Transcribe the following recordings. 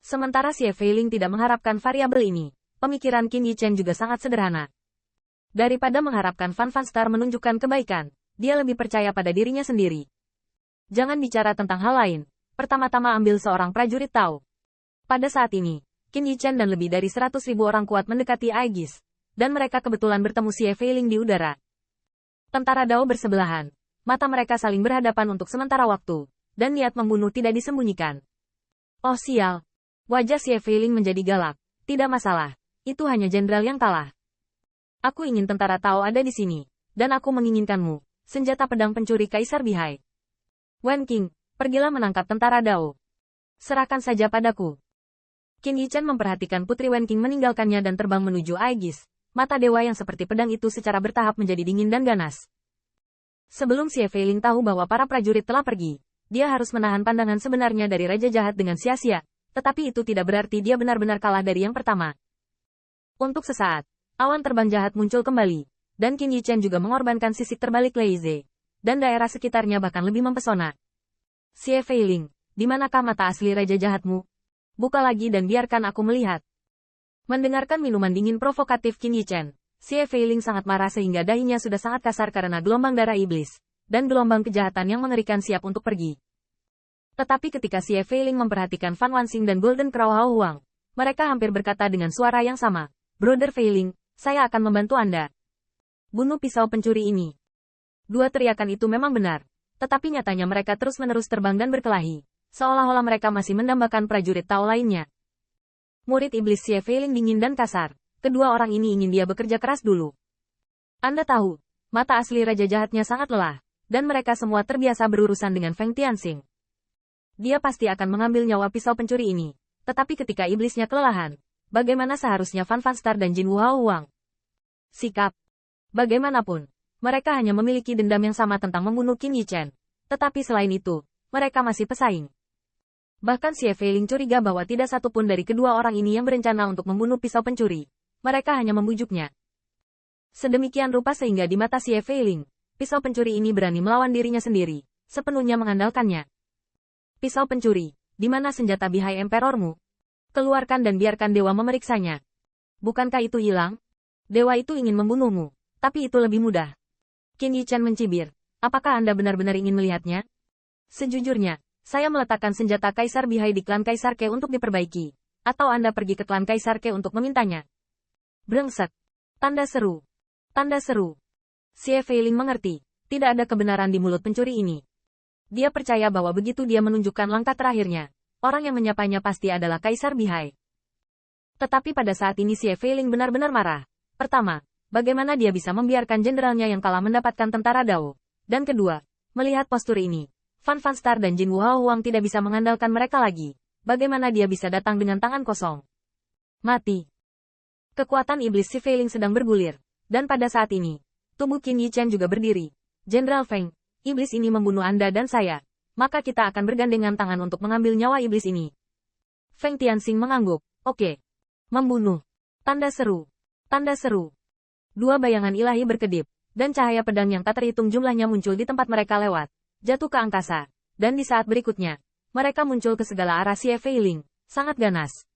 Sementara Xie Feiling tidak mengharapkan variabel ini, pemikiran Qin Yichen juga sangat sederhana. Daripada mengharapkan Fan Fan Star menunjukkan kebaikan, dia lebih percaya pada dirinya sendiri. Jangan bicara tentang hal lain, pertama-tama ambil seorang prajurit Tao. Pada saat ini, Qin Yichen dan lebih dari 100.000 orang kuat mendekati Aegis, dan mereka kebetulan bertemu Xie Feiling di udara. Tentara Dao bersebelahan, mata mereka saling berhadapan untuk sementara waktu, dan niat membunuh tidak disembunyikan. Oh sial! Wajah Xie Feiling menjadi galak. Tidak masalah, itu hanya jenderal yang kalah. Aku ingin tentara Tao ada di sini, dan aku menginginkanmu, senjata pedang pencuri Kaisar Bihai. Wen Qing, pergilah menangkap tentara Dao. Serahkan saja padaku. Qin Yichen memperhatikan Putri Wen Qing meninggalkannya dan terbang menuju Aegis. Mata dewa yang seperti pedang itu secara bertahap menjadi dingin dan ganas. Sebelum Xie Feiling tahu bahwa para prajurit telah pergi, dia harus menahan pandangan sebenarnya dari Raja Jahat dengan sia-sia. Tetapi itu tidak berarti dia benar-benar kalah dari yang pertama. Untuk sesaat, awan terbang jahat muncul kembali, dan Qin Yichen juga mengorbankan sisik terbalik Leize, dan daerah sekitarnya bahkan lebih mempesona. Xie Feiling, di manakah mata asli Raja Jahatmu? Buka lagi dan biarkan aku melihat. Mendengarkan minuman dingin provokatif Qin Yichen, Xie Feiling sangat marah sehingga dahinya sudah sangat kasar karena gelombang darah iblis, dan gelombang kejahatan yang mengerikan siap untuk pergi. Tetapi ketika Xie Feiling memperhatikan Fan Wanxing dan Golden Crow Hao Huang, mereka hampir berkata dengan suara yang sama, "Brother Feiling, saya akan membantu Anda. Bunuh pisau pencuri ini." Dua teriakan itu memang benar, tetapi nyatanya mereka terus-menerus terbang dan berkelahi, seolah-olah mereka masih mendambakan prajurit Tao lainnya. Murid iblis Xie Feiling dingin dan kasar, kedua orang ini ingin dia bekerja keras dulu. Anda tahu, mata asli Raja Jahatnya sangat lelah, dan mereka semua terbiasa berurusan dengan Feng Tianxing. Dia pasti akan mengambil nyawa pisau pencuri ini. Tetapi ketika iblisnya kelelahan, bagaimana seharusnya Fan Fan Star dan Jin Wu Hao Huang? Sikap. Bagaimanapun, mereka hanya memiliki dendam yang sama tentang membunuh Qin Yichen. Tetapi selain itu, mereka masih pesaing. Bahkan Xie Feiling curiga bahwa tidak satupun dari kedua orang ini yang berencana untuk membunuh pisau pencuri. Mereka hanya membujuknya. Sedemikian rupa sehingga di mata Xie Feiling, pisau pencuri ini berani melawan dirinya sendiri, sepenuhnya mengandalkannya. Pisau pencuri, di mana senjata Bihai Emperormu? Keluarkan dan biarkan dewa memeriksanya. Bukankah itu hilang? Dewa itu ingin membunuhmu, tapi itu lebih mudah. Qin Yichen mencibir, apakah Anda benar-benar ingin melihatnya? Sejujurnya, saya meletakkan senjata Kaisar Bihai di klan Kaisar Ke untuk diperbaiki. Atau Anda pergi ke klan Kaisar Ke untuk memintanya. Brengsek. Tanda seru. Tanda seru. Xie Feiling mengerti, tidak ada kebenaran di mulut pencuri ini. Dia percaya bahwa begitu dia menunjukkan langkah terakhirnya, orang yang menyapanya pasti adalah Kaisar Bihai. Tetapi pada saat ini Xie Feiling benar-benar marah. Pertama, bagaimana dia bisa membiarkan jenderalnya yang kalah mendapatkan tentara Dao? Dan kedua, melihat postur ini, Fan Fan Star dan Jin Wu Hao Huang tidak bisa mengandalkan mereka lagi. Bagaimana dia bisa datang dengan tangan kosong? Mati. Kekuatan iblis Xie Feiling sedang bergulir. Dan pada saat ini, tubuh Qin Yichen juga berdiri. Jenderal Feng, iblis ini membunuh Anda dan saya. Maka kita akan bergandengan tangan untuk mengambil nyawa iblis ini. Feng Tianxing mengangguk. Oke. Membunuh. Tanda seru. Tanda seru. Dua bayangan ilahi berkedip, dan cahaya pedang yang tak terhitung jumlahnya muncul di tempat mereka lewat, jatuh ke angkasa. Dan di saat berikutnya, mereka muncul ke segala arah Xie Feiling, sangat ganas.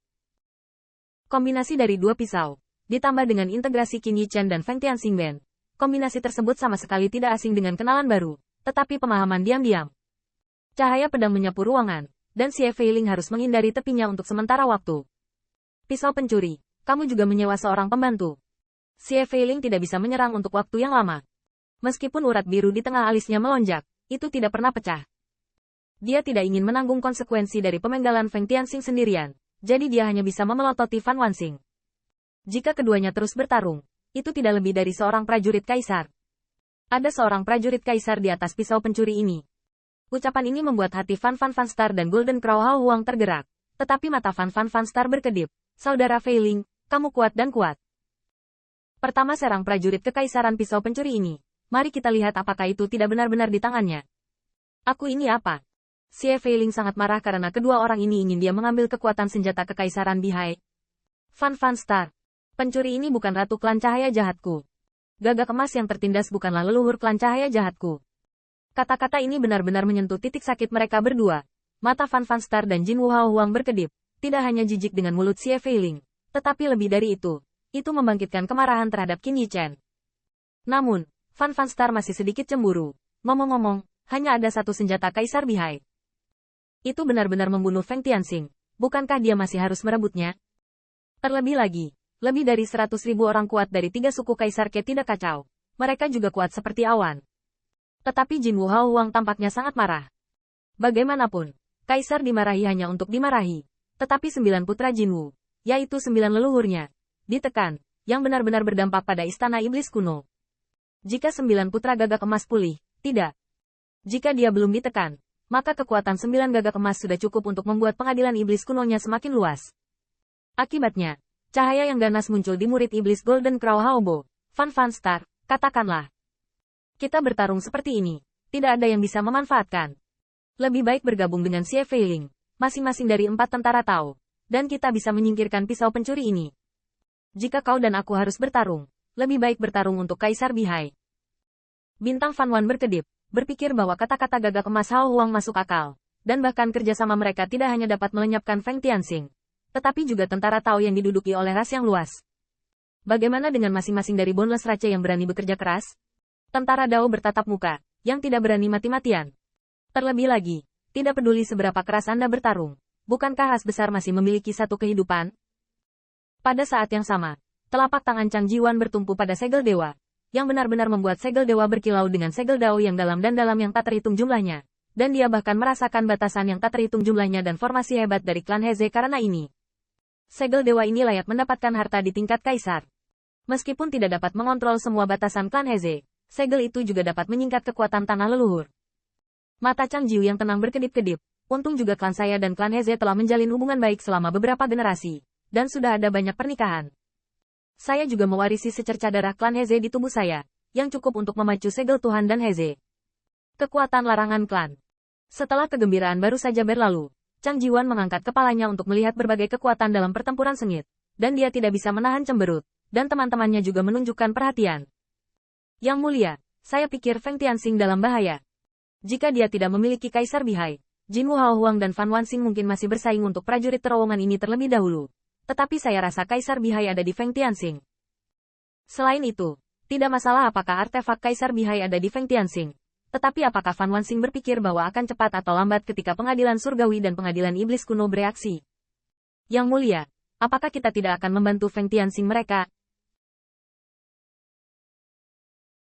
Kombinasi dari dua pisau, ditambah dengan integrasi Qin Yichen dan Feng Tianxing Band. Kombinasi tersebut sama sekali tidak asing dengan kenalan baru. Tetapi pemahaman diam-diam. Cahaya pedang menyapu ruangan, dan Xie Feiling harus menghindari tepinya untuk sementara waktu. Pisau pencuri, kamu juga menyewa seorang pembantu. Xie Feiling tidak bisa menyerang untuk waktu yang lama. Meskipun urat biru di tengah alisnya melonjak, itu tidak pernah pecah. Dia tidak ingin menanggung konsekuensi dari pemenggalan Feng Tianxing sendirian, jadi dia hanya bisa memelototi Fan Wanxing. Jika keduanya terus bertarung, itu tidak lebih dari seorang prajurit kaisar. Ada seorang prajurit kaisar di atas pisau pencuri ini. Ucapan ini membuat hati Fan Fan Fan Star dan Golden Crow Hao Huang tergerak. Tetapi mata Fan Fan Fan Star berkedip. Saudara Feiling, kamu kuat dan kuat. Pertama serang prajurit kekaisaran pisau pencuri ini. Mari kita lihat apakah itu tidak benar-benar di tangannya. Aku ini apa? Xie Feiling sangat marah karena kedua orang ini ingin dia mengambil kekuatan senjata kekaisaran Bihai. Fan Fan Star. Pencuri ini bukan ratu klan cahaya jahatku. Gagak emas yang tertindas bukanlah leluhur klan cahaya jahatku. Kata-kata ini benar-benar menyentuh titik sakit mereka berdua. Mata Fan Fan Star dan Jin Wu Hao Huang berkedip. tidak hanya jijik dengan mulut Xie Feiling, tetapi lebih dari itu membangkitkan kemarahan terhadap Qin Yichen. Namun, Fan Star masih sedikit cemburu. Ngomong-ngomong, hanya ada satu senjata Kaisar Bihai. Itu benar-benar membunuh Feng Tianxing. Bukankah dia masih harus merebutnya? Terlebih lagi, lebih dari 100.000 orang kuat dari 3 suku Kaisar Ke tidak kacau. Mereka juga kuat seperti awan. Tetapi Jin Wu Hao Huang tampaknya sangat marah. Bagaimanapun, Kaisar dimarahi hanya untuk dimarahi. Tetapi 9 putra Jin Wu, yaitu 9 leluhurnya, ditekan, yang benar-benar berdampak pada istana iblis kuno. Jika 9 putra gagak emas pulih, tidak. Jika dia belum ditekan, maka kekuatan 9 gagak emas sudah cukup untuk membuat pengadilan iblis kunonya semakin luas. Akibatnya, cahaya yang ganas muncul di murid iblis Golden Crow Haobo, Fan Star, katakanlah. Kita bertarung seperti ini, tidak ada yang bisa memanfaatkan. Lebih baik bergabung dengan Xie Feiling, masing-masing dari 4 tentara Tao, dan kita bisa menyingkirkan pisau pencuri ini. Jika kau dan aku harus bertarung, lebih baik bertarung untuk Kaisar Bihai. Bintang Fan Wan berkedip, berpikir bahwa kata-kata gagak emas Hao Huang masuk akal, dan bahkan kerjasama mereka tidak hanya dapat melenyapkan Feng Tianxing, tetapi juga tentara Tao yang diduduki oleh ras yang luas. Bagaimana dengan masing-masing dari Boneless Rache yang berani bekerja keras? Tentara Dao bertatap muka, yang tidak berani mati-matian. Terlebih lagi, tidak peduli seberapa keras Anda bertarung, bukankah ras besar masih memiliki satu kehidupan? Pada saat yang sama, telapak tangan Chang Jiwan bertumpu pada segel dewa, yang benar-benar membuat segel dewa berkilau dengan segel Dao yang dalam dan dalam yang tak terhitung jumlahnya, dan dia bahkan merasakan batasan yang tak terhitung jumlahnya dan formasi hebat dari klan Heze karena ini. Segel dewa ini layak mendapatkan harta di tingkat kaisar. Meskipun tidak dapat mengontrol semua batasan klan Heze, segel itu juga dapat menyingkat kekuatan tanah leluhur. Mata Chang Jiu yang tenang berkedip-kedip, untung juga klan saya dan klan Heze telah menjalin hubungan baik selama beberapa generasi, dan sudah ada banyak pernikahan. Saya juga mewarisi secerca darah klan Heze di tubuh saya, yang cukup untuk memacu segel Tuhan dan Heze. Kekuatan larangan klan. Setelah kegembiraan baru saja berlalu, Chang Jiwan mengangkat kepalanya untuk melihat berbagai kekuatan dalam pertempuran sengit, dan dia tidak bisa menahan cemberut, dan teman-temannya juga menunjukkan perhatian. Yang mulia, saya pikir Feng Tianxing dalam bahaya. Jika dia tidak memiliki Kaisar Bihai, Jin Wu Hao Huang dan Fan Wanxing mungkin masih bersaing untuk prajurit terowongan ini terlebih dahulu. Tetapi saya rasa Kaisar Bihai ada di Feng Tianxing. Selain itu, tidak masalah apakah artefak Kaisar Bihai ada di Feng Tianxing. Tetapi apakah Fan Wanxing berpikir bahwa akan cepat atau lambat ketika pengadilan surgawi dan pengadilan iblis kuno bereaksi? Yang mulia, apakah kita tidak akan membantu Feng Tianxing mereka?